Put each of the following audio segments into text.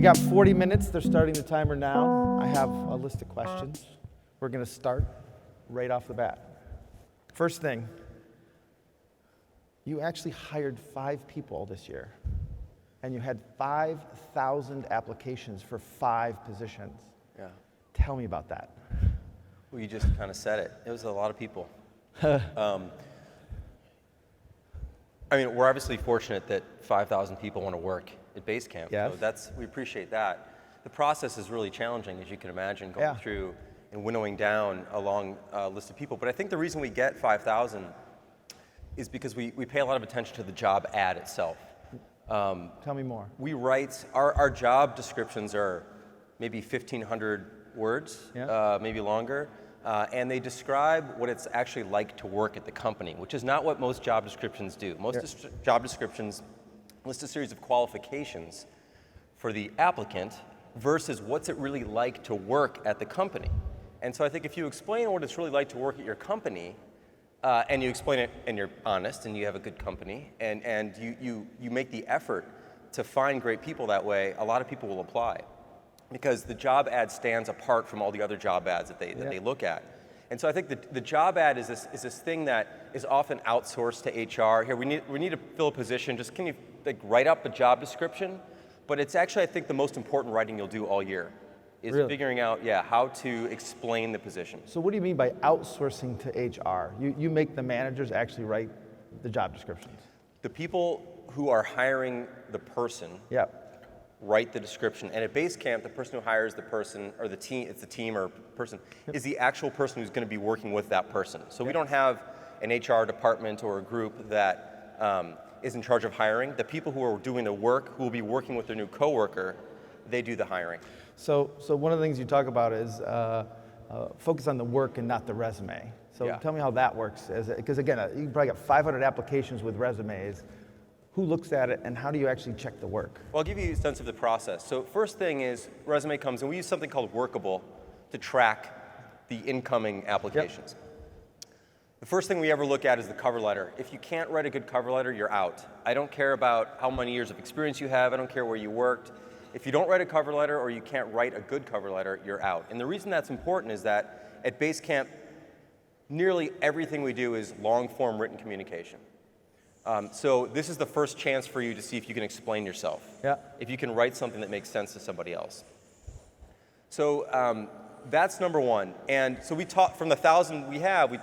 got 40 minutes. They're starting the timer now. I have a list of questions. We're going to start right off the bat. First thing, you actually hired 5 people this year, and you had 5,000 applications for 5 positions. Yeah. Tell me about that. Well, you just kind of said it. It was a lot of people. I mean, we're obviously fortunate that 5,000 people want to work at Basecamp. Yes. So we appreciate that. The process is really challenging, as you can imagine, going through and winnowing down a long list of people. But I think the reason we get 5,000 is because we pay a lot of attention to the job ad itself. Tell me more. We write, our job descriptions are maybe 1,500 words, maybe longer. And they describe what it's actually like to work at the company, which is not what most job descriptions do. Most job descriptions list a series of qualifications for the applicant versus what's it really like to work at the company. And so I think if you explain what it's really like to work at your company, and you explain it and you're honest and you have a good company, and you make the effort to find great people that way, a lot of people will apply. Because the job ad stands apart from all the other job ads that they look at. And so I think the job ad is this thing that is often outsourced to HR. Here, we need to fill a position, just can you write up a job description? But it's actually, I think, the most important writing you'll do all year, is figuring out, how to explain the position. So what do you mean by outsourcing to HR? You make the managers actually write the job descriptions? The people who are hiring the person write the description. And at Basecamp, the person who hires the person, or the team, it's the team or person, is the actual person who's going to be working with that person. So we don't have an HR department or a group that is in charge of hiring. The people who are doing the work, who will be working with their new coworker, they do the hiring. So one of the things you talk about is focus on the work and not the resume. So tell me how that works. Because again, you probably got 500 applications with resumes. Who looks at it, and how do you actually check the work? Well, I'll give you a sense of the process. So first thing is, resume comes, and we use something called Workable to track the incoming applications. The first thing we ever look at is the cover letter. If you can't write a good cover letter, you're out. I don't care about how many years of experience you have. I don't care where you worked. If you don't write a cover letter or you can't write a good cover letter, you're out. And the reason that's important is that at Basecamp, nearly everything we do is long-form written communication. So this is the first chance for you to see if you can explain yourself. If you can write something that makes sense to somebody else. So that's number one. And so we taught from the 1,000 we have, we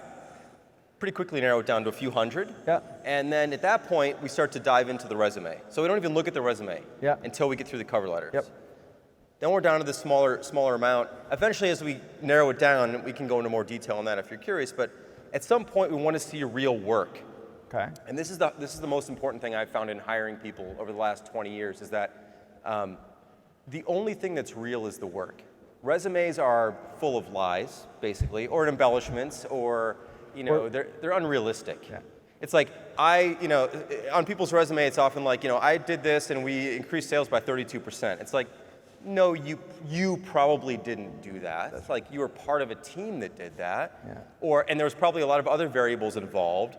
pretty quickly narrow it down to a few hundred. And then at that point, we start to dive into the resume. So we don't even look at the resume until we get through the cover letters. Then we're down to the smaller amount. Eventually, as we narrow it down, we can go into more detail on that if you're curious. But at some point, we want to see your real work. And this is the most important thing I've found in hiring people over the last 20 years is that the only thing that's real is the work. Resumes are full of lies, basically, or embellishments, or they're unrealistic. It's like on people's resume, it's often like I did this and we increased sales by 32%. It's like, no, you probably didn't do that. It's like you were part of a team that did that, and there was probably a lot of other variables involved.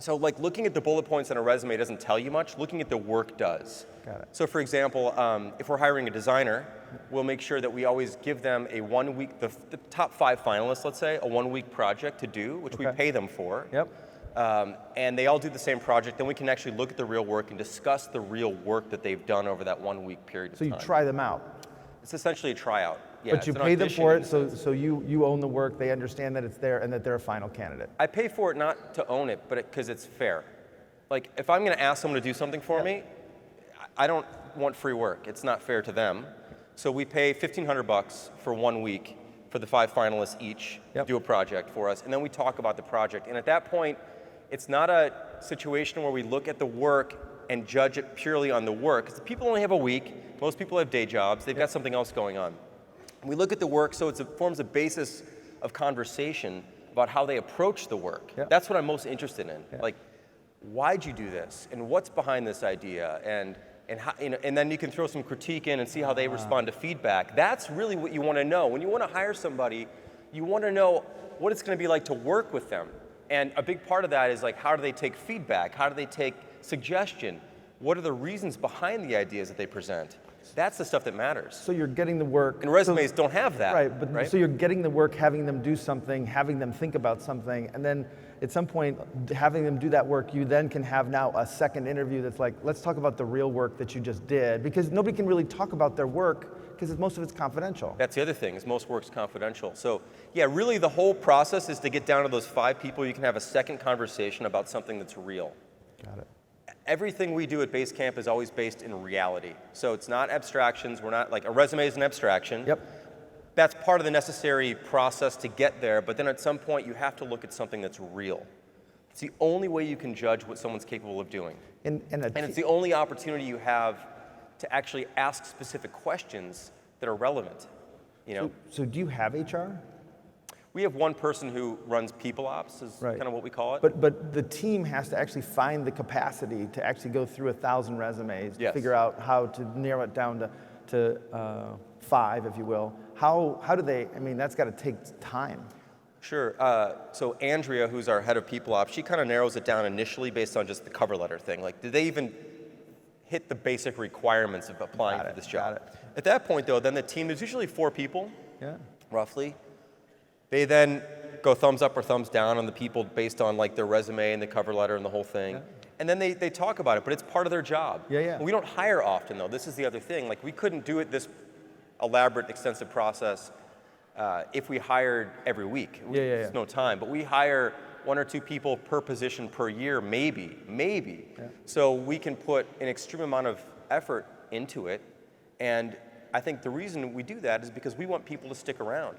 So like looking at the bullet points on a resume doesn't tell you much, looking at the work does. So for example, if we're hiring a designer, we'll make sure that we always give them a 1 week, the top 5 finalists, let's say, a 1 week project to do, which we pay them for. And they all do the same project, then we can actually look at the real work and discuss the real work that they've done over that 1 week period of time. So you try them out? It's essentially a tryout. But you pay them for it, so you own the work, they understand that it's there, and that they're a final candidate. I pay for it not to own it, but because it's fair. Like, if I'm going to ask someone to do something for me, I don't want free work. It's not fair to them. So we pay $1,500 for 1 week for the 5 finalists each to do a project for us, and then we talk about the project. And at that point, it's not a situation where we look at the work and judge it purely on the work, because people only have a week. Most people have day jobs. They've got something else going on. We look at the work, so it forms a basis of conversation about how they approach the work. That's what I'm most interested in. Like, why'd you do this, and what's behind this idea, and how, and then you can throw some critique in and see how they respond to feedback. That's really what you want to know. When you want to hire somebody, you want to know what it's going to be like to work with them. And a big part of that is like, how do they take feedback? How do they take suggestion? What are the reasons behind the ideas that they present? That's the stuff that matters. So you're getting the work. And resumes don't have that. Right, but so you're getting the work, having them do something, having them think about something, and then at some point, having them do that work, you then can have now a second interview that's like, let's talk about the real work that you just did, because nobody can really talk about their work because most of it's confidential. That's the other thing, is most work's confidential. So yeah, really the whole process is to get down to those 5 people you can have a second conversation about something that's real. Got it. Everything we do at Basecamp is always based in reality. So it's not abstractions. We're not like a resume is an abstraction. Yep. That's part of the necessary process to get there, but then at some point you have to look at something that's real. It's the only way you can judge what someone's capable of doing. And it's the only opportunity you have to actually ask specific questions that are relevant. You know? So do you have HR? We have one person who runs people ops, is kind of what we call it. But the team has to actually find the capacity to actually go through 1,000 resumes, to figure out how to narrow it down to 5, if you will. How do they, I mean, that's got to take time. Sure. So Andrea, who's our head of people ops, she kind of narrows it down initially based on just the cover letter thing. Like, did they even hit the basic requirements of applying for this job? At that point, though, then the team, there's usually 4 people, roughly. They then go thumbs up or thumbs down on the people based on like their resume and the cover letter and the whole thing. And then they talk about it, but it's part of their job. We don't hire often, though. This is the other thing. Like, we couldn't do it this elaborate, extensive process if we hired every week. There's no time. But we hire 1 or 2 people per position per year, maybe. So we can put an extreme amount of effort into it. And I think the reason we do that is because we want people to stick around.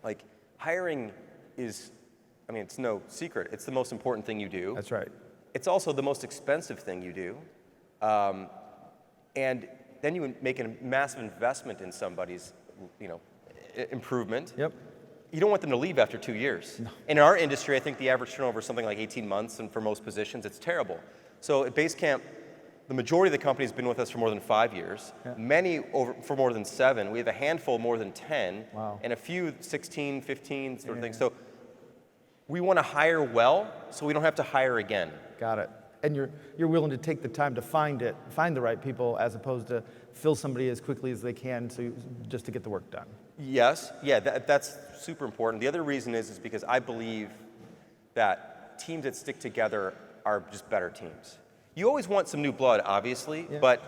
Like, hiring is, I mean, it's no secret. It's the most important thing you do. That's right. It's also the most expensive thing you do. And then you make a massive investment in somebody's, improvement. You don't want them to leave after 2 years. No. In our industry, I think the average turnover is something like 18 months, and for most positions, it's terrible. So at Basecamp, the majority of the company has been with us for more than 5 years. Many for more than 7. We have a handful more than 10. And a few 16, 15 sort of things. So we want to hire well, so we don't have to hire again. Got it. And you're willing to take the time to find the right people, as opposed to fill somebody as quickly as they can, just to get the work done. Yes, that's super important. The other reason is because I believe that teams that stick together are just better teams. You always want some new blood, obviously, but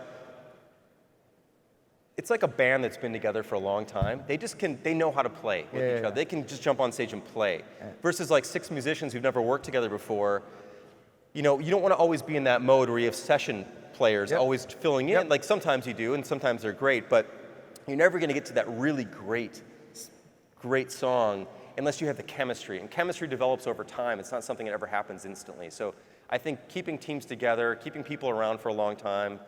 it's like a band that's been together for a long time. They know how to play with each other. They can just jump on stage and play. Versus like 6 musicians who've never worked together before. You don't want to always be in that mode where you have session players always filling in. Like, sometimes you do, and sometimes they're great, but you're never going to get to that really great song unless you have the chemistry. And chemistry develops over time. It's not something that ever happens instantly. So I think keeping teams together, keeping people around for a long time,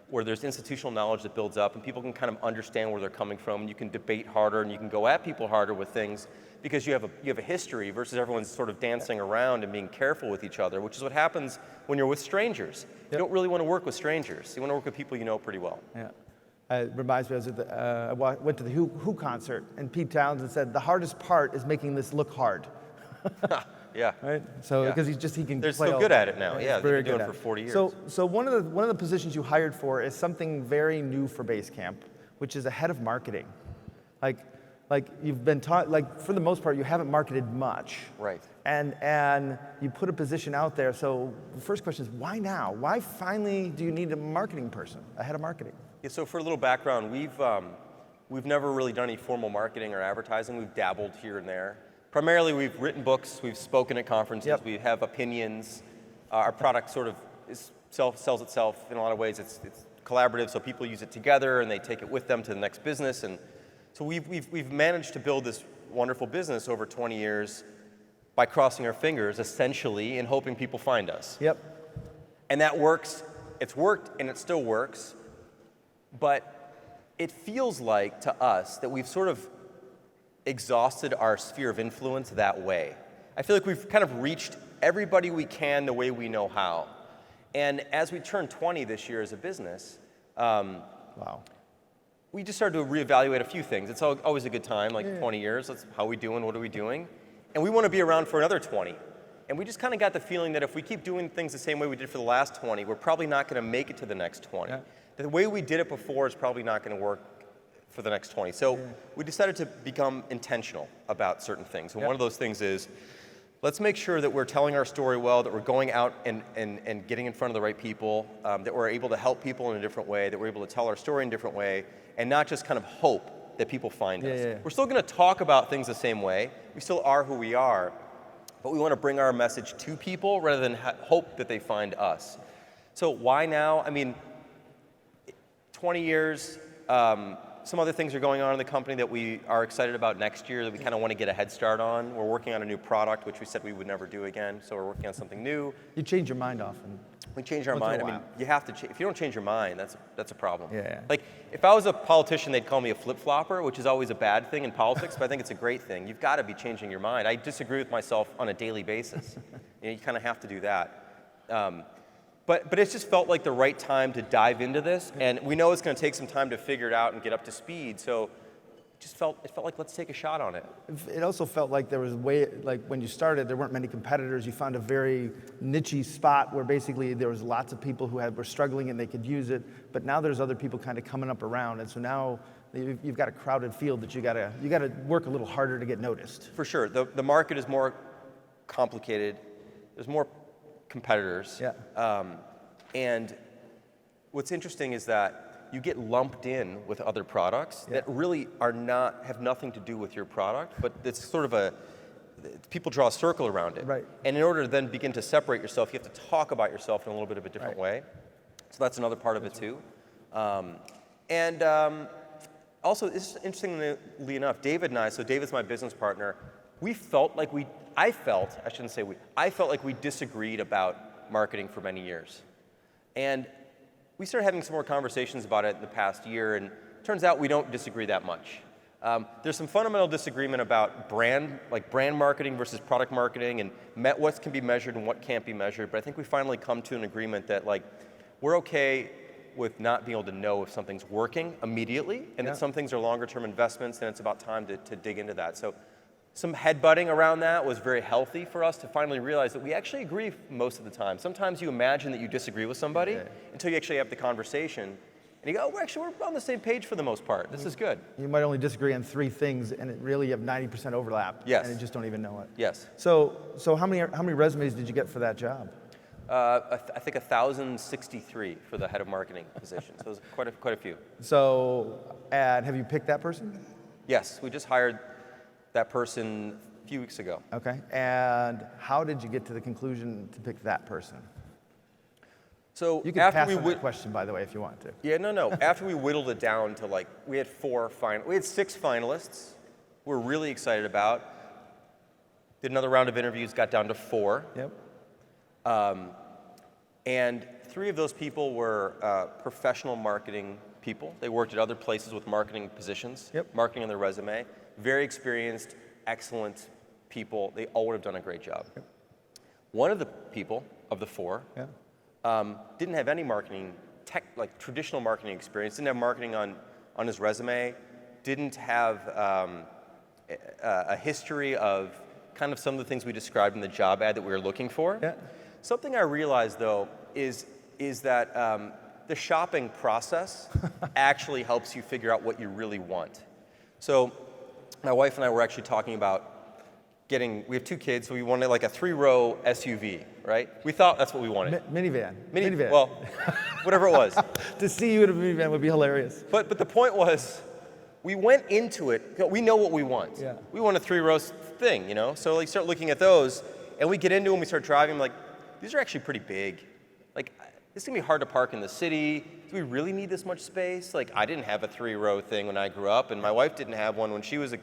where there's institutional knowledge that builds up and people can kind of understand where they're coming from, and you can debate harder and you can go at people harder with things because you have a history versus everyone's sort of dancing around and being careful with each other, which is what happens when you're with strangers. You don't really want to work with strangers. You want to work with people you know pretty well. It reminds me, I went to the Who concert, and Pete Townsend said, the hardest part is making this look hard. Right? So because he can They're play so good at it now. They've been doing it for 40 years. So one of the positions you hired for is something very new for Basecamp, which is a head of marketing. Like you've been taught, like for the most part, you haven't marketed much. Right. And you put a position out there. So the first question is, why now? Why finally do you need a marketing person, a head of marketing? So for a little background, we've never really done any formal marketing or advertising. We've dabbled here and there. Primarily, we've written books, we've spoken at conferences, we have opinions. Our product sort of sells itself in a lot of ways. It's collaborative, so people use it together and they take it with them to the next business. And so we've managed to build this wonderful business over 20 years by crossing our fingers, essentially, and hoping people find us. And that works. It's worked and it still works. But it feels like to us that we've sort of exhausted our sphere of influence that way. I feel like we've kind of reached everybody we can the way we know how. And as we turn 20 this year as a business, we just started to reevaluate a few things. It's always a good time, like 20 years, how are we doing, what are we doing? And we want to be around for another 20. And we just kind of got the feeling that if we keep doing things the same way we did for the last 20, we're probably not going to make it to the next 20. the way we did it before is probably not going to work for the next 20. So we decided to become intentional about certain things. And one of those things is, let's make sure that we're telling our story well, that we're going out and getting in front of the right people, that we're able to help people in a different way, that we're able to tell our story in a different way, and not just kind of hope that people find us. We're still going to talk about things the same way. We still are who we are, but we want to bring our message to people rather than hope that they find us. So why now? I mean, 20 years, some other things are going on in the company that we are excited about next year that we kind of want to get a head start on. We're working on a new product, which we said we would never do again, so we're working on something new. You change your mind often. We change our mind. I mean, you have to. If you don't change your mind, that's a problem. Yeah. Like, if I was a politician, they'd call me a flip-flopper, which is always a bad thing in politics, but I think it's a great thing. You've got to be changing your mind. I disagree with myself on a daily basis. You kind of have to do that. But it's just felt like the right time to dive into this, and we know it's going to take some time to figure it out and get up to speed. So it felt like let's take a shot on it. It also felt like there was like when you started, there weren't many competitors. You found a very niche spot where basically there was lots of people who were struggling and they could use it. But now there's other people kind of coming up around, and so now you've got a crowded field that you got to work a little harder to get noticed. For sure, the market is more complicated. There's more competitors. And what's interesting is that you get lumped in with other products that really have nothing to do with your product, but it's sort of people draw a circle around it. Right. And in order to then begin to separate yourself, you have to talk about yourself in a little bit of a different way. So that's another part of it too. Also, interestingly enough, David and I, so David's my business partner, I felt like we disagreed about marketing for many years. And we started having some more conversations about it in the past year, and it turns out we don't disagree that much. There's some fundamental disagreement about brand marketing versus product marketing, and what can be measured and what can't be measured, but I think we finally come to an agreement that we're okay with not being able to know if something's working immediately, and that some things are longer term investments, and it's about time to dig into that. So some headbutting around that was very healthy for us to finally realize that we actually agree most of the time. Sometimes you imagine that you disagree with somebody until you actually have the conversation, and you go, we're on the same page for the most part. This is good. You might only disagree on 3 things, and it really you have 90% overlap. Yes. And you just don't even know it. Yes. So how many resumes did you get for that job? I think 1,063 for the head of marketing position. So it was quite a few. So, and have you picked that person? Yes, we just hired that person a few weeks ago. Okay, and how did you get to the conclusion to pick that person? So you can pass on that question, by the way, if you want to. Yeah, no. After we whittled it down to we had 6 finalists. We're really excited about. Did another round of interviews, got down to 4. Yep. And 3 of those people were professional marketing people. They worked at other places with marketing positions, marketing on their resume. Very experienced, excellent people. They all would have done a great job. Yep. One of the people, of the 4, didn't have any marketing, traditional marketing experience, didn't have marketing on his resume, didn't have a history of kind of some of the things we described in the job ad that we were looking for. Yeah. Something I realized, though, is that the shopping process actually helps you figure out what you really want. So my wife and I were actually talking about we have 2 kids, so we wanted a 3-row SUV, right? We thought that's what we wanted. Minivan. Well, whatever it was. To see you in a minivan would be hilarious. But the point was, we went into it, we know what we want. Yeah. We want a 3-row thing, So we start looking at those, and we get into them, we start driving, these are actually pretty big. This is gonna be hard to park in the city. Do we really need this much space? I didn't have a 3-row thing when I grew up, and my wife didn't have one when she was a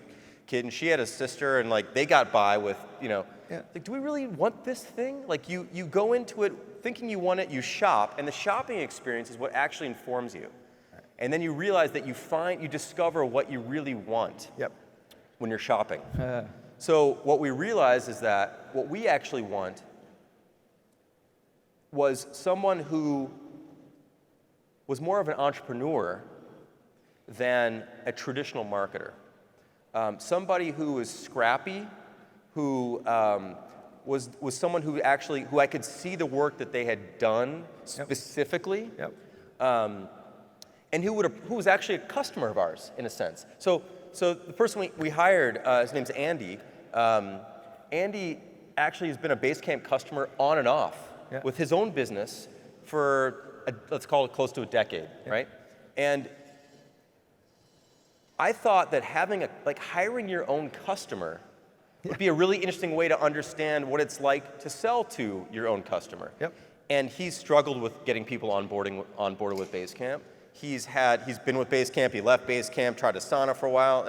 kid, and she had a sister, and they got by with, do we really want this thing? You go into it thinking you want it, you shop, and the shopping experience is what actually informs you. And then you realize that you discover what you really want when you're shopping. So what we realized is that what we actually want was someone who was more of an entrepreneur than a traditional marketer. Somebody who was scrappy, who was someone who I could see the work that they had done specifically. and who was actually a customer of ours in a sense. So the person we hired, his name's Andy. Andy actually has been a Basecamp customer on and off with his own business for let's call it close to a decade, right? And I thought that hiring your own customer would be a really interesting way to understand what it's like to sell to your own customer. And he's struggled with getting people onboarded with Basecamp. He's been with Basecamp, he left Basecamp, tried Asana for a while.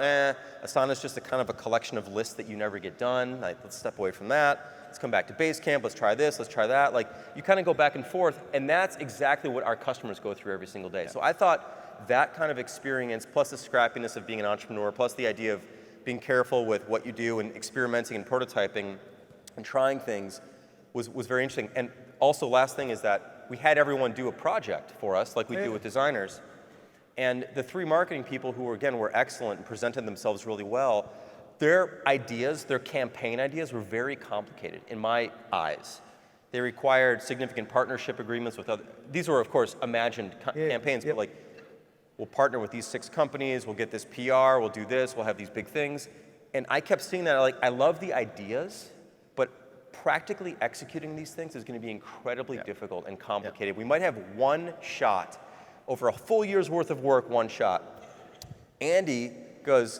Asana's just a kind of a collection of lists that you never get done. Let's step away from that. Let's come back to Basecamp, let's try this, let's try that. You kind of go back and forth, and that's exactly what our customers go through every single day. So I thought that kind of experience, plus the scrappiness of being an entrepreneur, plus the idea of being careful with what you do and experimenting and prototyping and trying things was very interesting. And also, last thing is that we had everyone do a project for us, like we do with designers. And the 3 marketing people who were excellent and presented themselves really well, their ideas, their campaign ideas were very complicated in my eyes. They required significant partnership agreements with other, these were of course imagined campaigns, but we'll partner with these 6 companies, we'll get this PR, we'll do this, we'll have these big things. And I kept seeing that, I love the ideas, but practically executing these things is going to be incredibly difficult and complicated. We might have one shot, over a full year's worth of work, one shot. Andy goes,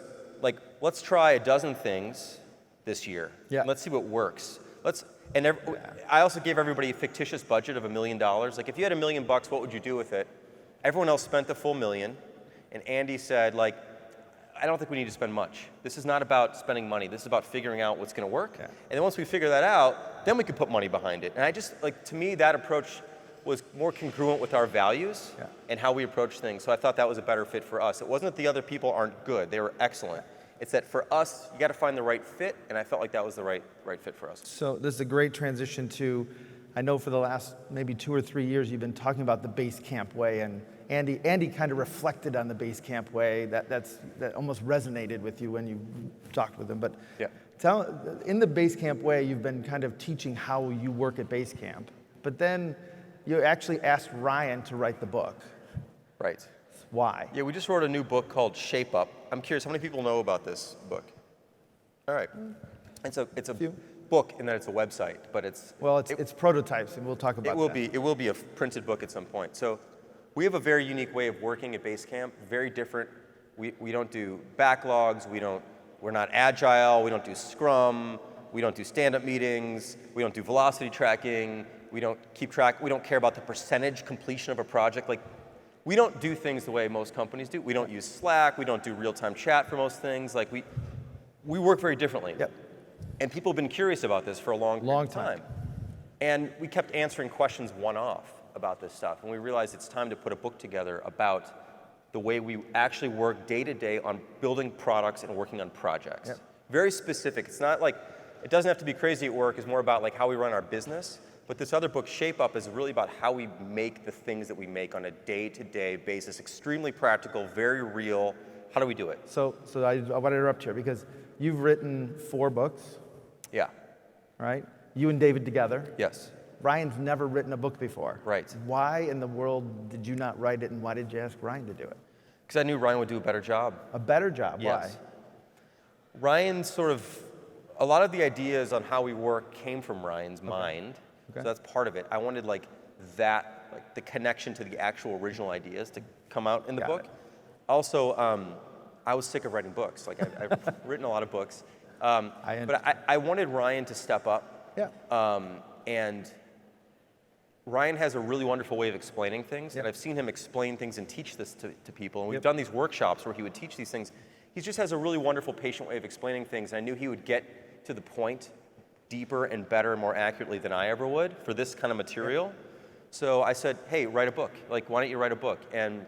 let's try a dozen things this year. Let's see what works. I also gave everybody a fictitious budget of $1 million. If you had $1 million, what would you do with it? Everyone else spent the full $1 million, and Andy said, I don't think we need to spend much. This is not about spending money. This is about figuring out what's going to work. And then once we figure that out, then we can put money behind it. And I just, to me, that approach was more congruent with our values and how we approach things. So I thought that was a better fit for us. It wasn't that the other people aren't good. They were excellent. It's that for us, you got to find the right fit, and I felt like that was the right fit for us. So this is a great transition to, I know for the last maybe 2 or 3 years you've been talking about the Basecamp way, and Andy kind of reflected on the Basecamp way. That almost resonated with you when you talked with him. But in the Basecamp way, you've been kind of teaching how you work at Basecamp. But then you actually asked Ryan to write the book. Right. Why? Yeah, we just wrote a new book called Shape Up. I'm curious, how many people know about this book? All right. It's a book in that it's a website, but it's prototypes, and we'll talk about that. It will be a printed book at some point. So we have a very unique way of working at Basecamp, very different. We don't do backlogs, we're not agile, we don't do Scrum, we don't do stand-up meetings, we don't do velocity tracking, we don't keep track, we don't care about the percentage completion of a project. We don't do things the way most companies do. We don't use Slack, we don't do real-time chat for most things. We work very differently. And people have been curious about this for a long time. And we kept answering questions one-off about this stuff. And we realized it's time to put a book together about the way we actually work day to day on building products and working on projects. Very specific. It's not it doesn't have to be crazy at work. It's more about how we run our business. But this other book, Shape Up, is really about how we make the things that we make on a day-to-day basis. Extremely practical, very real. How do we do it? So I want to interrupt here because you've written 4 books. Right? You and David together. Yes. Ryan's never written a book before. Right. Why in the world did you not write it, and why did you ask Ryan to do it? Because I knew Ryan would do a better job. A better job? Yes. Why? Ryan a lot of the ideas on how we work came from Ryan's mind. So that's part of it. I wanted the connection to the actual original ideas to come out in the book. Also, I was sick of writing books. I've written a lot of books. But I wanted Ryan to step up. And Ryan has a really wonderful way of explaining things. And I've seen him explain things and teach this to people. And we've done these workshops where he would teach these things. He just has a really wonderful, patient way of explaining things. And I knew he would get to the point deeper and better and more accurately than I ever would for this kind of material. So I said, hey, write a book. Why don't you write a book? And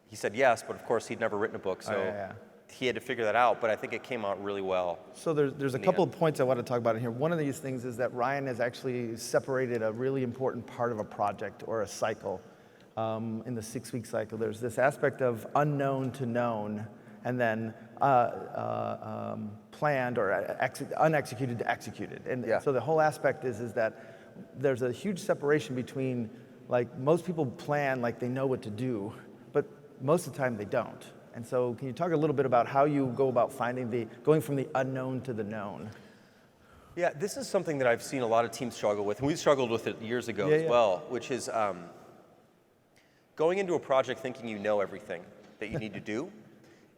he said yes, but of course he'd never written a book, so he had to figure that out, but I think it came out really well. So there's a couple of points I want to talk about in here. One of these things is that Ryan has actually separated a really important part of a project or a cycle. In the 6-week cycle, there's this aspect of unknown to known, and then planned or unexecuted to executed. And so the whole aspect is that there's a huge separation between, most people plan they know what to do, but most of the time they don't. And so can you talk a little bit about how you go about going from the unknown to the known? Yeah, this is something that I've seen a lot of teams struggle with, and we struggled with it years ago as well, which is going into a project thinking you know everything that you need to do,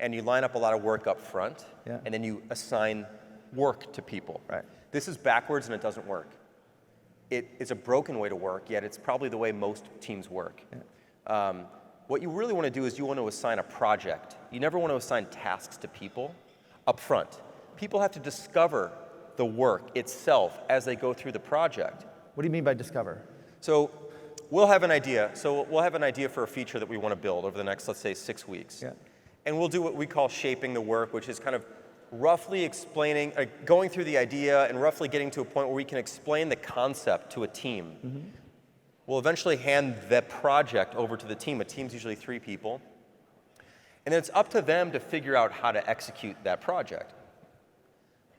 and you line up a lot of work up front, and then you assign work to people. Right. This is backwards and it doesn't work. It is a broken way to work, yet it's probably the way most teams work. Yeah. What you really want to do is you want to assign a project. You never want to assign tasks to people up front. People have to discover the work itself as they go through the project. What do you mean by discover? So we'll have an idea. So we'll have an idea for a feature that we want to build over the next, let's say, 6 weeks. Yeah. And we'll do what we call shaping the work, which is kind of roughly explaining, going through the idea and roughly getting to a point where we can explain the concept to a team. Mm-hmm. We'll eventually hand the project over to the team. A team's usually 3 people. And then it's up to them to figure out how to execute that project.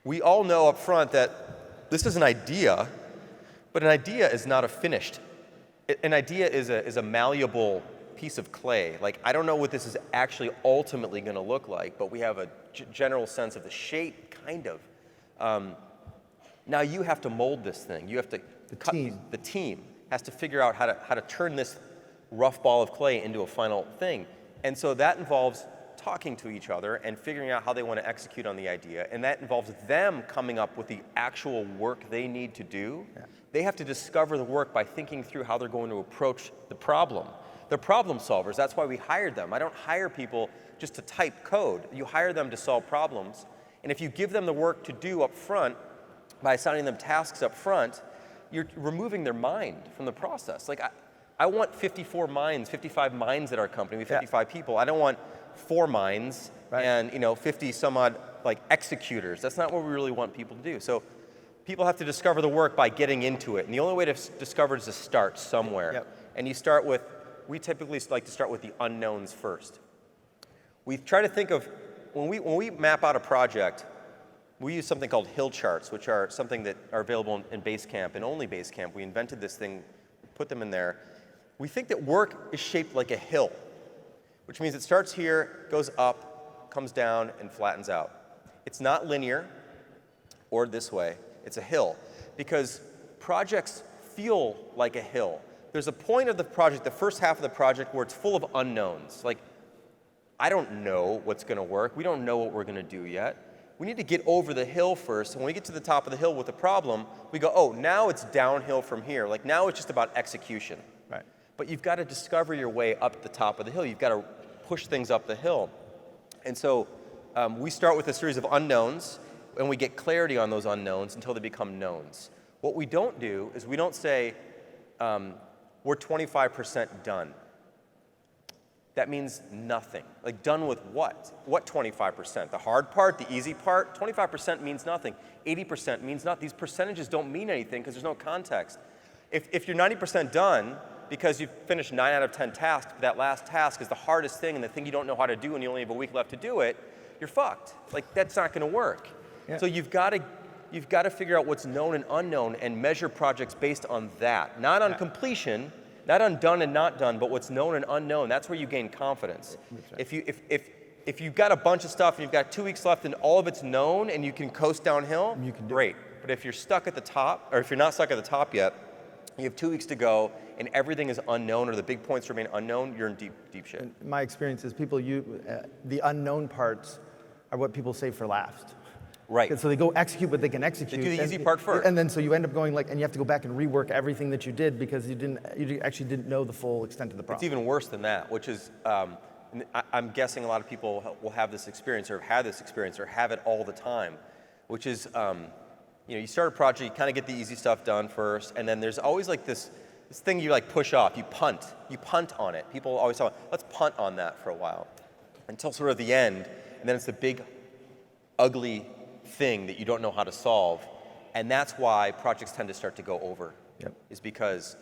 We all know up front that this is an idea, but an idea is not a finished. An idea is a malleable piece of clay. Like, I don't know what this is actually ultimately going to look like, but we have a general sense of the shape, kind of. Now you have to mold this thing. You have to the team has to figure out how to turn this rough ball of clay into a final thing. And so that involves talking to each other and figuring out how they want to execute on the idea. And that involves them coming up with the actual work they need to do. Yeah. They have to discover the work by thinking through how they're going to approach the problem. They're problem solvers. That's why we hired them. I don't hire people just to type code. You hire them to solve problems. And if you give them the work to do up front, by assigning them tasks up front, you're removing their mind from the process. Like, I want 55 minds at our company. We have 55 people. I don't want 4 minds and 50 some odd like executors. That's not what we really want people to do. So people have to discover the work by getting into it. And the only way to discover it is to start somewhere. Yep. And you start with, we typically like to start with the unknowns first. We try to think of, when we map out a project, we use something called hill charts, which are something that are available in Basecamp and only Basecamp. We invented this thing, put them in there. We think that work is shaped like a hill, which means it starts here, goes up, comes down, and flattens out. It's not linear or this way. It's a hill because projects feel like a hill. There's a point of the project, the first half of the project, where it's full of unknowns. Like, I don't know what's going to work. We don't know what we're going to do yet. We need to get over the hill first. And when we get to the top of the hill with a problem, we go, oh, now it's downhill from here. Like, now it's just about execution. Right. But you've got to discover your way up the top of the hill. You've got to push things up the hill. And so we start with a series of unknowns, and we get clarity on those unknowns until they become knowns. What we don't do is we don't say, we're 25% done. That means nothing. Like, done with what? What 25%? The hard part, the easy part? 25% means nothing. 80% means nothing. These percentages don't mean anything because there's no context. If you're 90% done because you've finished 9 out of 10 tasks, but that last task is the hardest thing and the thing you don't know how to do and you only have a week left to do it, you're fucked. Like, that's not going to work. Yeah. So you've got to figure out what's known and unknown and measure projects based on that, not on completion. Not on done and not done, but what's known and unknown. That's where you gain confidence. Right. If you've got a bunch of stuff and you've got 2 weeks left and all of it's known and you can coast downhill, great. But if you're stuck at the top, or if you're not stuck at the top yet, you have 2 weeks to go and everything is unknown or the big points remain unknown, you're in deep shit. And my experience is the unknown parts are what people save for last. Right. So they go execute what they can execute. They do the easy part first. And then so you end up going and you have to go back and rework everything that you did because you actually didn't know the full extent of the problem. It's even worse than that, which is, I'm guessing a lot of people will have this experience or have had this experience or have it all the time, which is, you start a project, you kind of get the easy stuff done first, and then there's always like this thing you like push off, you punt on it. People always talk, let's punt on that for a while until sort of the end, and then it's the big, ugly thing that you don't know how to solve, and that's why projects tend to start to go over. Yep. Is because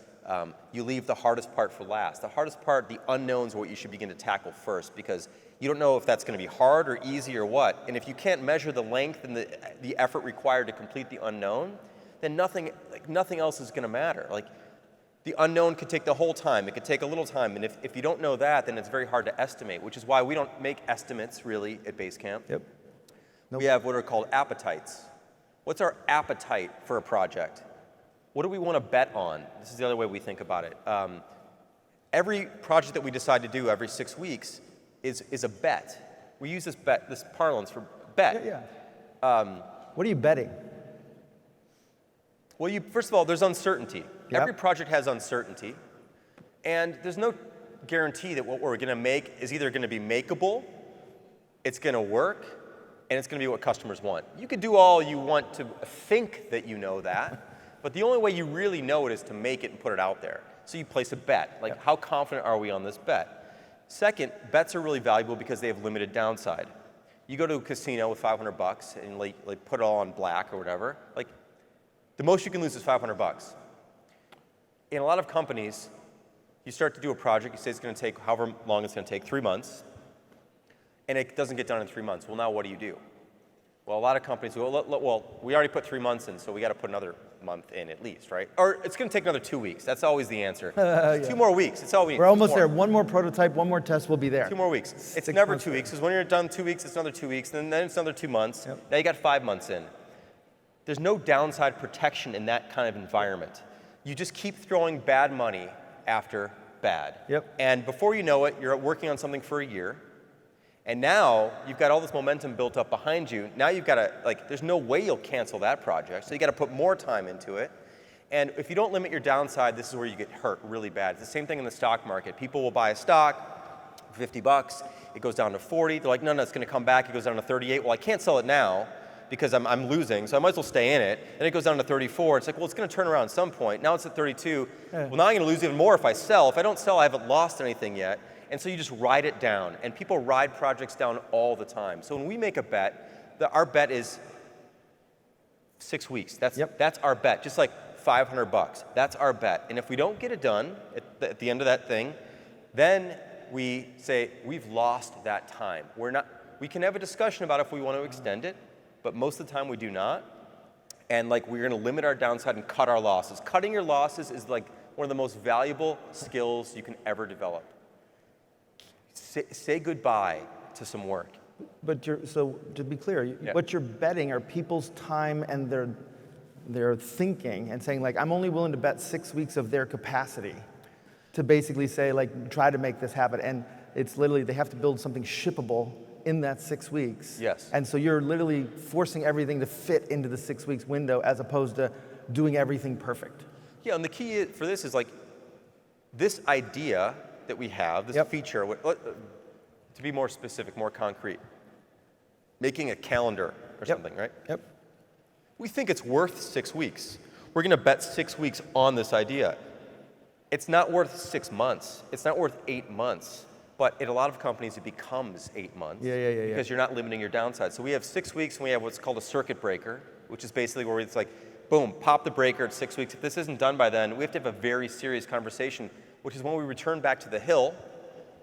you leave the hardest part for last. The hardest part, the unknowns, are what you should begin to tackle first because you don't know if that's going to be hard or easy or what. And if you can't measure the length and the effort required to complete the unknown, then nothing else is going to matter. Like, The unknown could take the whole time. It could take a little time. And if you don't know that, then it's very hard to estimate, which is why we don't make estimates, really, at Basecamp. Yep. Nope. We have what are called appetites. What's our appetite for a project? What do we want to bet on? This is the other way we think about it. Every project that we decide to do every 6 weeks is a bet. We use this parlance for bet. Yeah. What are you betting? Well, first of all, there's uncertainty. Yep. Every project has uncertainty, and there's no guarantee that what we're going to make is either going to be makeable, it's going to work, and it's going to be what customers want. You could do all you want to think that you know that, but the only way you really know it is to make it and put it out there. So you place a bet, like how confident are we on this bet? Second, bets are really valuable because they have limited downside. You go to a casino with $500 and like put it all on black or whatever, like the most you can lose is $500. In a lot of companies, you start to do a project, you say it's going to take however long it's going to take, 3 months, and it doesn't get done in 3 months. Well, now what do? Well, a lot of companies go, well, we already put 3 months in, so we got to put another month in at least, right? Or it's going to take another 2 weeks. That's always the answer. Yeah. 2 more weeks. It's all we need. We're almost there. One more prototype, one more test, we'll be there. 2 more weeks. It's never 2 weeks, because when you're done 2 weeks, it's another 2 weeks, and then it's another 2 months. Yep. Now you got 5 months in. There's no downside protection in that kind of environment. You just keep throwing bad money after bad. Yep. And before you know it, you're working on something for a year. And now you've got all this momentum built up behind you. Now you've got to, there's no way you'll cancel that project. So you got to put more time into it. And if you don't limit your downside, this is where you get hurt really bad. It's the same thing in the stock market. People will buy a stock, $50. It goes down to 40. They're like, no, it's going to come back. It goes down to 38. Well, I can't sell it now because I'm losing, so I might as well stay in it. Then it goes down to 34. It's like, well, it's going to turn around at some point. Now it's at 32. Yeah. Well, now I'm going to lose even more if I sell. If I don't sell, I haven't lost anything yet. And so you just ride it down. And people ride projects down all the time. So when we make a bet, our bet is 6 weeks. That's our bet. Just like $500. That's our bet. And if we don't get it done at the end of that thing, then we say we've lost that time. We can have a discussion about if we want to extend it, but most of the time we do not. And we're going to limit our downside and cut our losses. Cutting your losses is one of the most valuable skills you can ever develop. Say goodbye to some work. But so to be clear, what you're betting are people's time and their thinking and saying I'm only willing to bet 6 weeks of their capacity to basically say try to make this happen. And it's literally they have to build something shippable in that 6 weeks. Yes. And so you're literally forcing everything to fit into the 6 weeks window as opposed to doing everything perfect. Yeah, and the key for this is this idea that we have, this feature, to be more specific, more concrete, making a calendar or something, right? Yep. We think it's worth 6 weeks. We're going to bet 6 weeks on this idea. It's not worth 6 months. It's not worth 8 months. But in a lot of companies, it becomes 8 months because you're not limiting your downside. So we have 6 weeks, and we have what's called a circuit breaker, which is basically where it's boom, pop the breaker at 6 weeks. If this isn't done by then, we have to have a very serious conversation, which is when we return back to the hill,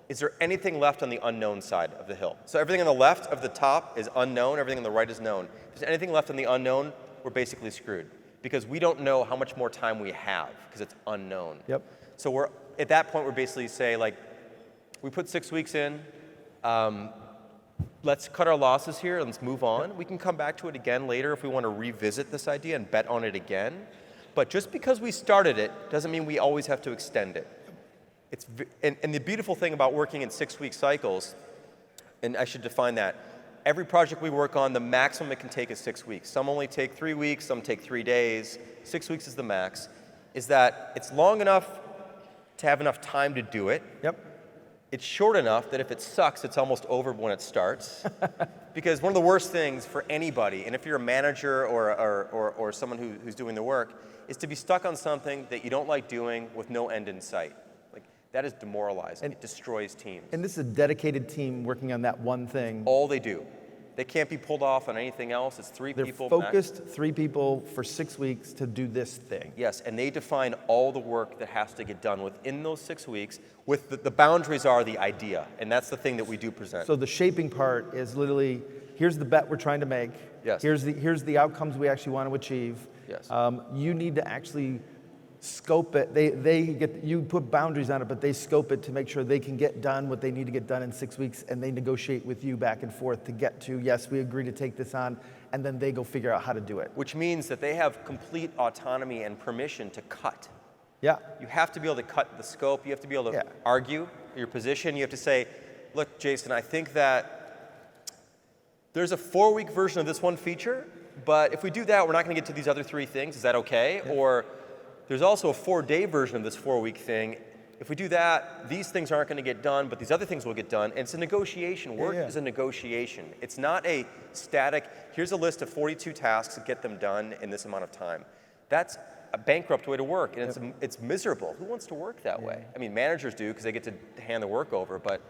is there anything left on the unknown side of the hill? So everything on the left of the top is unknown, everything on the right is known. If there's anything left on the unknown, we're basically screwed because we don't know how much more time we have because it's unknown. Yep. So at that point, we're basically say we put 6 weeks in, let's cut our losses here and let's move on. We can come back to it again later if we want to revisit this idea and bet on it again. But just because we started it doesn't mean we always have to extend it. And the beautiful thing about working in 6 week cycles, and I should define that, every project we work on, the maximum it can take is 6 weeks. Some only take 3 weeks, some take 3 days. 6 weeks is the max. Is that it's long enough to have enough time to do it. Yep. It's short enough that if it sucks, it's almost over when it starts. Because one of the worst things for anybody, and if you're a manager or someone who's doing the work, is to be stuck on something that you don't like doing with no end in sight. That is demoralizing. It destroys teams. And this is a dedicated team working on that one thing. All they do. They can't be pulled off on anything else. It's 3 people. They're focused, 3 people for 6 weeks to do this thing. Yes, and they define all the work that has to get done within those 6 weeks. With the boundaries are the idea, and that's the thing that we do present. So the shaping part is literally, here's the bet we're trying to make. Yes. Here's the outcomes we actually want to achieve. Yes. You need to actually scope it. You put boundaries on it, but they scope it to make sure they can get done what they need to get done in 6 weeks, and they negotiate with you back and forth to get to, yes, we agree to take this on, and then they go figure out how to do it. Which means that they have complete autonomy and permission to cut. Yeah. You have to be able to cut the scope. You have to be able to argue your position. You have to say, look, Jason, I think that there's a 4-week version of this one feature, but if we do that, we're not going to get to these other 3 things. Is that okay? Yeah. Or there's also a 4-day version of this 4-week thing. If we do that, these things aren't going to get done, but these other things will get done. And it's a negotiation. Work is a negotiation. It's not a static, here's a list of 42 tasks, get them done in this amount of time. That's a bankrupt way to work, and it's miserable. Who wants to work that way? I mean, managers do because they get to hand the work over, but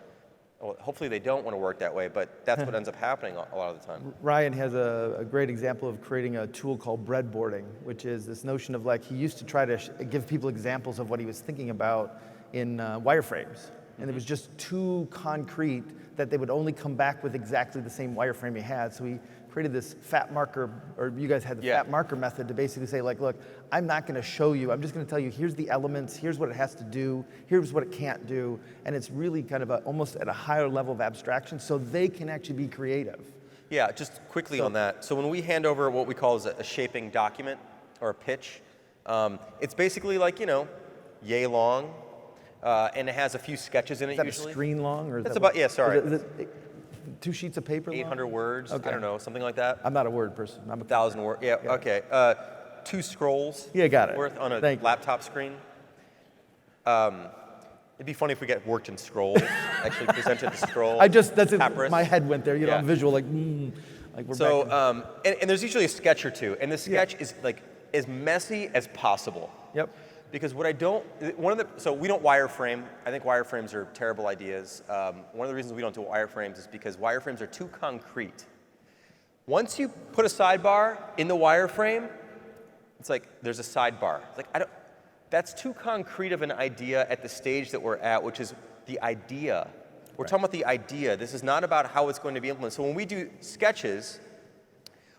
hopefully they don't want to work that way, but that's what ends up happening a lot of the time. Ryan has a great example of creating a tool called breadboarding, which is this notion of he used to try to give people examples of what he was thinking about in wireframes. And it was just too concrete that they would only come back with exactly the same wireframe he had. So he created this fat marker, or you guys had the fat marker method to basically say, look, I'm not going to show you. I'm just going to tell you, here's the elements, here's what it has to do, here's what it can't do. And it's really kind of almost at a higher level of abstraction so they can actually be creative. Yeah, just quickly on that. So when we hand over what we call a shaping document or a pitch, it's basically yay long, and it has a few sketches in it usually. Is that a screen long? Or is That's that about, sorry. Is it 2 sheets of paper 800 long? words, I don't know, something like that. I'm not a word person. I'm 1,000 words, okay. 2 scrolls got it. worth on a laptop screen. It'd be funny if we worked in scrolls, actually presented the scroll. My head went there, I'm visual, we're so, and there's usually a sketch or two, and the sketch is as messy as possible. Yep. Because we don't wireframe. I think wireframes are terrible ideas. One of the reasons we don't do wireframes is because wireframes are too concrete. Once you put a sidebar in the wireframe, it's there's a sidebar. It's that's too concrete of an idea at the stage that we're at, which is the idea. We're talking about the idea. This is not about how it's going to be implemented. So when we do sketches,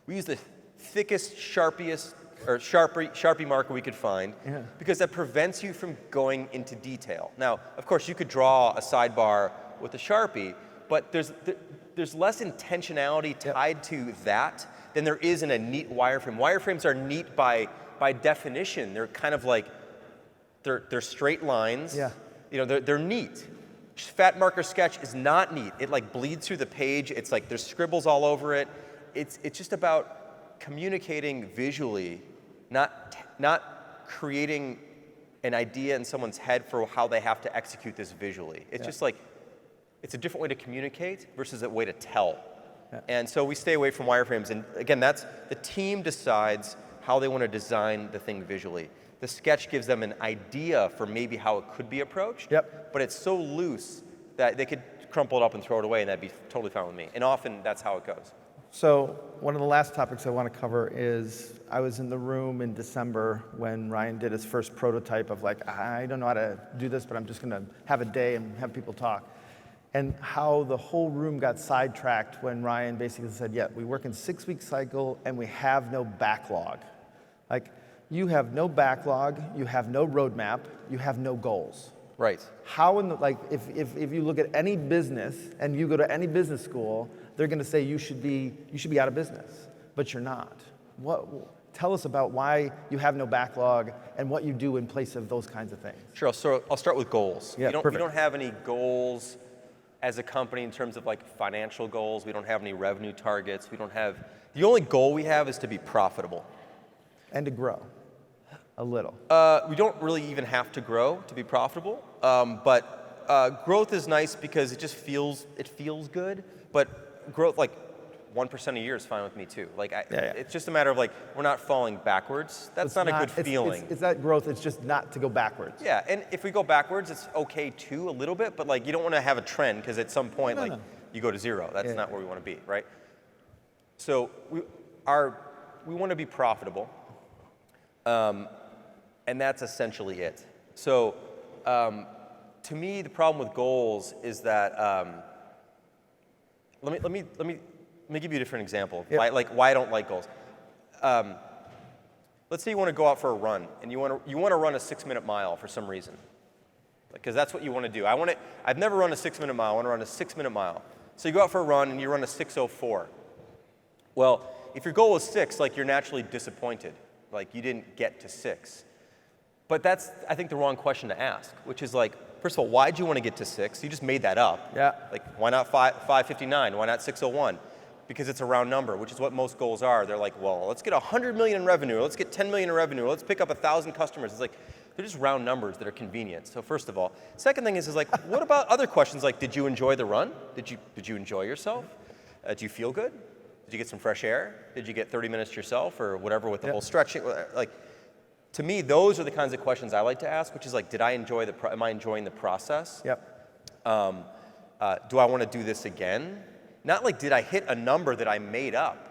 we use the thickest, sharpiest, or Sharpie marker we could find, because that prevents you from going into detail. Now, of course, you could draw a sidebar with a Sharpie, but there's less intentionality tied to that than there is in a neat wireframe. Wireframes are neat by definition. They're kind of they're straight lines. Yeah. They're neat. Fat marker sketch is not neat. It bleeds through the page. It's there's scribbles all over it. It's just about communicating visually, not creating an idea in someone's head for how they have to execute this visually. It's just it's a different way to communicate versus a way to tell. Yeah. And so we stay away from wireframes. And again, that's the team decides how they want to design the thing visually. The sketch gives them an idea for maybe how it could be approached, but it's so loose that they could crumple it up and throw it away, and that'd be totally fine with me. And often that's how it goes. So one of the last topics I want to cover is I was in the room in December when Ryan did his first prototype of I don't know how to do this, but I'm just going to have a day and have people talk. And how the whole room got sidetracked when Ryan basically said, we work in 6-week cycle and we have no backlog. You have no backlog, you have no roadmap, you have no goals. Right. How if you look at any business and you go to any business school, they're going to say you should be out of business, but you're not. Tell us about why you have no backlog and what you do in place of those kinds of things. Sure. So I'll start with goals. Yeah, we don't have any goals as a company in terms of financial goals. We don't have any revenue targets. The only goal we have is to be profitable. And to grow a little. We don't really even have to grow to be profitable, but growth is nice because it feels good. But growth, 1% a year is fine with me too. It's just a matter of we're not falling backwards. That's not a good feeling. It's that growth. It's just not to go backwards. Yeah, and if we go backwards, it's okay too a little bit. But you don't want to have a trend because at some point you go to zero. That's not where we want to be, right? So we want to be profitable. And that's essentially it. So to me, the problem with goals is that let me give you a different example. Why I don't like goals. Let's say you want to go out for a run, and you want to run a 6-minute mile for some reason, because that's what you want to do. I've never run a 6-minute mile. I want to run a 6-minute mile. So you go out for a run, and you run a 6:04. Well, if your goal is 6, like, you're naturally disappointed. Like, you didn't get to 6. But that's, I think, the wrong question to ask, which is like, first of all, why do you want to get to 6? You just made that up. Yeah. Like, why not 5:59? Why not 6:01? Because it's a round number, which is what most goals are. They're like, well, let's get 100 million in revenue. Let's get 10 million in revenue. Let's pick up 1,000 customers. It's like, they're just round numbers that are convenient. So first of all. Second thing is like, what about other questions like, did you enjoy the run? Did you enjoy yourself? Do you feel good? Did you get some fresh air? Did you get 30 minutes to yourself or whatever with the whole stretching? Like, to me, those are the kinds of questions I like to ask, which is like, am I enjoying the process? Yep. Do I want to do this again? Not like, did I hit a number that I made up?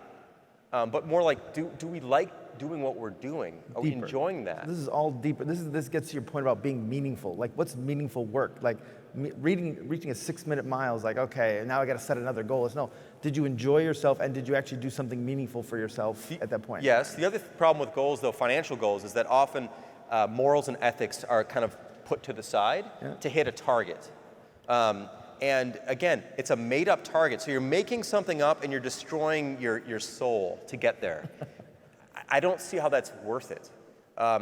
But more like, do we like doing what we're doing? Are we enjoying that? This is all deeper. This gets to your point about being meaningful. Like, what's meaningful work? Like, reaching a 6-minute mile is like, okay, now I got to set another goal. It's no, did you enjoy yourself, and did you actually do something meaningful for yourself at that point? Yes. The other problem with goals, though, financial goals, is that often morals and ethics are kind of put to the side to hit a target. And again, it's a made-up target. So you're making something up, and you're destroying your soul to get there. I don't see how that's worth it.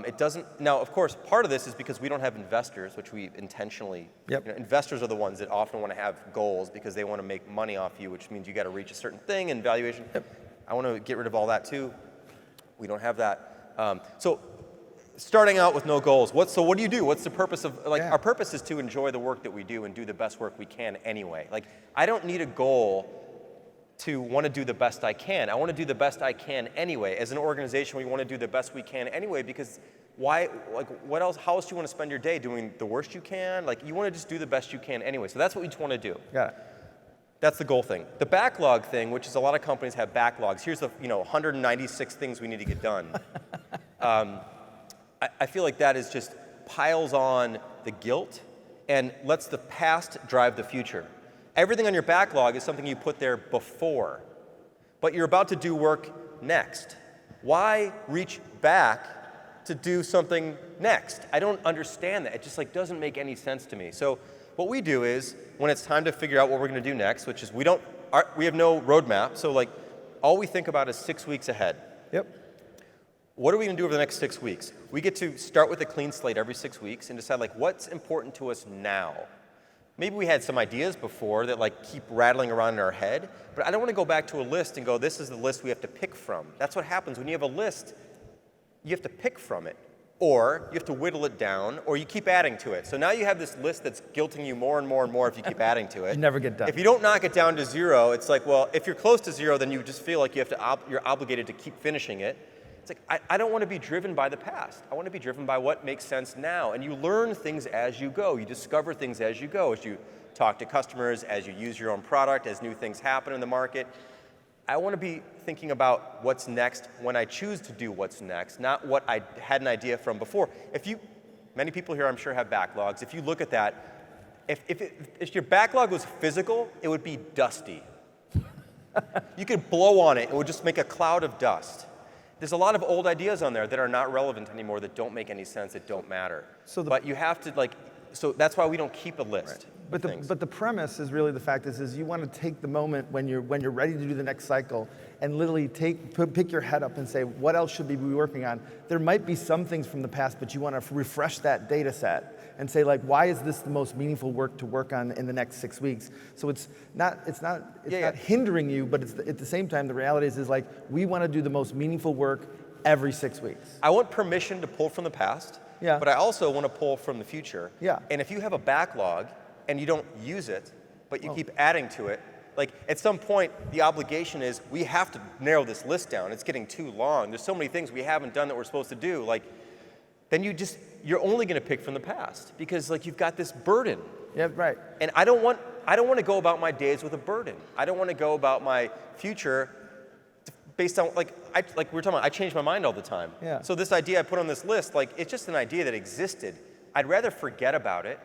It doesn't. Now, of course, part of this is because we don't have investors, which we intentionally. Investors are the ones that often want to have goals because they want to make money off you, which means you got to reach a certain thing and valuation. I want to get rid of all that too. We don't have that. So, starting out with no goals. So what do you do? What's the purpose of our purpose is to enjoy the work that we do and do the best work we can anyway. Like, I don't need a goal to want to do the best I can. I want to do the best I can anyway. As an organization, we want to do the best we can anyway, because why, like, what else, how else do you want to spend your day? Doing the worst you can? Like, you want to just do the best you can anyway. So that's what we just want to do. Got it. That's the goal thing. The backlog thing, which is a lot of companies have backlogs. Here's the 196 things we need to get done. I feel like that is just piles on the guilt and lets the past drive the future. Everything on your backlog is something you put there before, but you're about to do work next. Why reach back to do something next? I don't understand that. It just doesn't make any sense to me. So what we do is, when it's time to figure out what we're going to do next, which is we have no roadmap, so all we think about is 6 weeks ahead. Yep. What are we going to do over the next 6 weeks? We get to start with a clean slate every 6 weeks and decide what's important to us now. Maybe we had some ideas before that keep rattling around in our head, but I don't want to go back to a list and go, this is the list we have to pick from. That's what happens when you have a list. You have to pick from it, or you have to whittle it down, or you keep adding to it. So now you have this list that's guilting you more and more and more if you keep adding to it. You never get done. If you don't knock it down to 0, it's well, if you're close to 0, then you just feel like you're obligated to keep finishing it. It's I don't want to be driven by the past. I want to be driven by what makes sense now. And you learn things as you go. You discover things as you go, as you talk to customers, as you use your own product, as new things happen in the market. I want to be thinking about what's next when I choose to do what's next, not what I had an idea from before. Many people here I'm sure have backlogs. If you look at that, if your backlog was physical, it would be dusty. You could blow on it, it would just make a cloud of dust. There's a lot of old ideas on there that are not relevant anymore, that don't make any sense, that don't matter. But you have to so that's why we don't keep a list. Right. But the premise is really the fact is you want to take the moment when you're ready to do the next cycle and literally pick your head up and say, what else should we be working on? There might be some things from the past, but you want to refresh that data set and say why is this the most meaningful work to work on in the next 6 weeks? So it's not hindering you, but at the same time the reality is we want to do the most meaningful work every 6 weeks. I want permission to pull from the past. Yeah. But I also want to pull from the future. Yeah. And if you have a backlog and you don't use it, but you keep adding to it, at some point the obligation is we have to narrow this list down. It's getting too long. There's so many things we haven't done that we're supposed to do. Then you're only going to pick from the past because you've got this burden. Yeah, right. And I don't want to go about my days with a burden. I don't want to go about my future based on we were talking about, I change my mind all the time. Yeah. So this idea I put on this list, it's just an idea that existed. I'd rather forget about it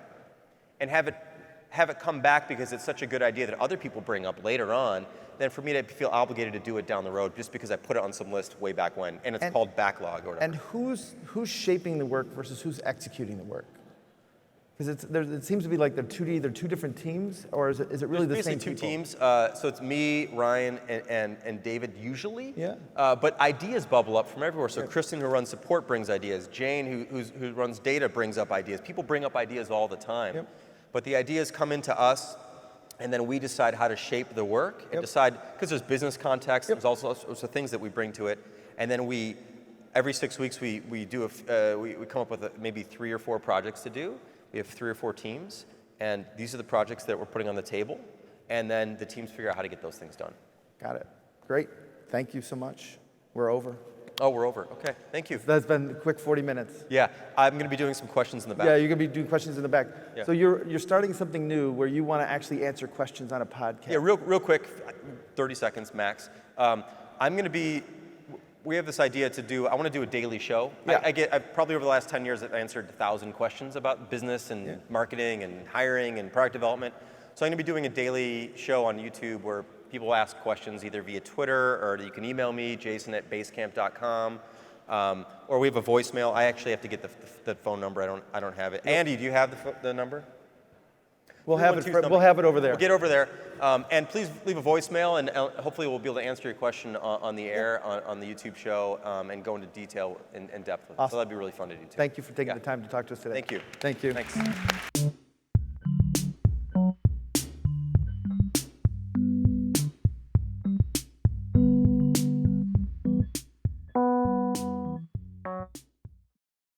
and have it come back because it's such a good idea that other people bring up later on than for me to feel obligated to do it down the road just because I put it on some list way back when, and it's called backlog or whatever. And who's shaping the work versus who's executing the work? Because it seems to be like they're two different teams, or is it really the same people? Basically two teams. So it's me, Ryan, and David usually. Yeah. But ideas bubble up from everywhere. So Kristen, who runs support, brings ideas. Jane, who runs data, brings up ideas. People bring up ideas all the time. Yep. But the ideas come into us, and then we decide how to shape the work and decide, because there's business context, there's also sorts of things that we bring to it, and then every 6 weeks we come up with maybe 3 or 4 projects to do. We have 3 or 4 teams, and these are the projects that we're putting on the table, and then the teams figure out how to get those things done. Got it. Great. Thank you so much. We're over. Oh, we're over. Okay, thank you. That's been a quick 40 minutes. Yeah, I'm going to be doing some questions in the back. Yeah, you're going to be doing questions in the back. Yeah. So you're starting something new where you want to actually answer questions on a podcast. Yeah, real quick, 30 seconds max. We have this idea I want to do a daily show. Yeah. I've probably over the last 10 years, I've answered 1,000 questions about business and marketing and hiring and product development. So I'm going to be doing a daily show on YouTube where people ask questions either via Twitter, or you can email me, jason@basecamp.com, or we have a voicemail. I actually have to get the phone number. I don't have it. Andy, do you have the number? We'll have it over there. We'll get over there. And please leave a voicemail, and hopefully we'll be able to answer your question on the air, on the YouTube show, and go into detail and depth with it. Awesome. So that'd be really fun to do too. Thank you for taking the time to talk to us today. Thank you. Thank you. Thanks.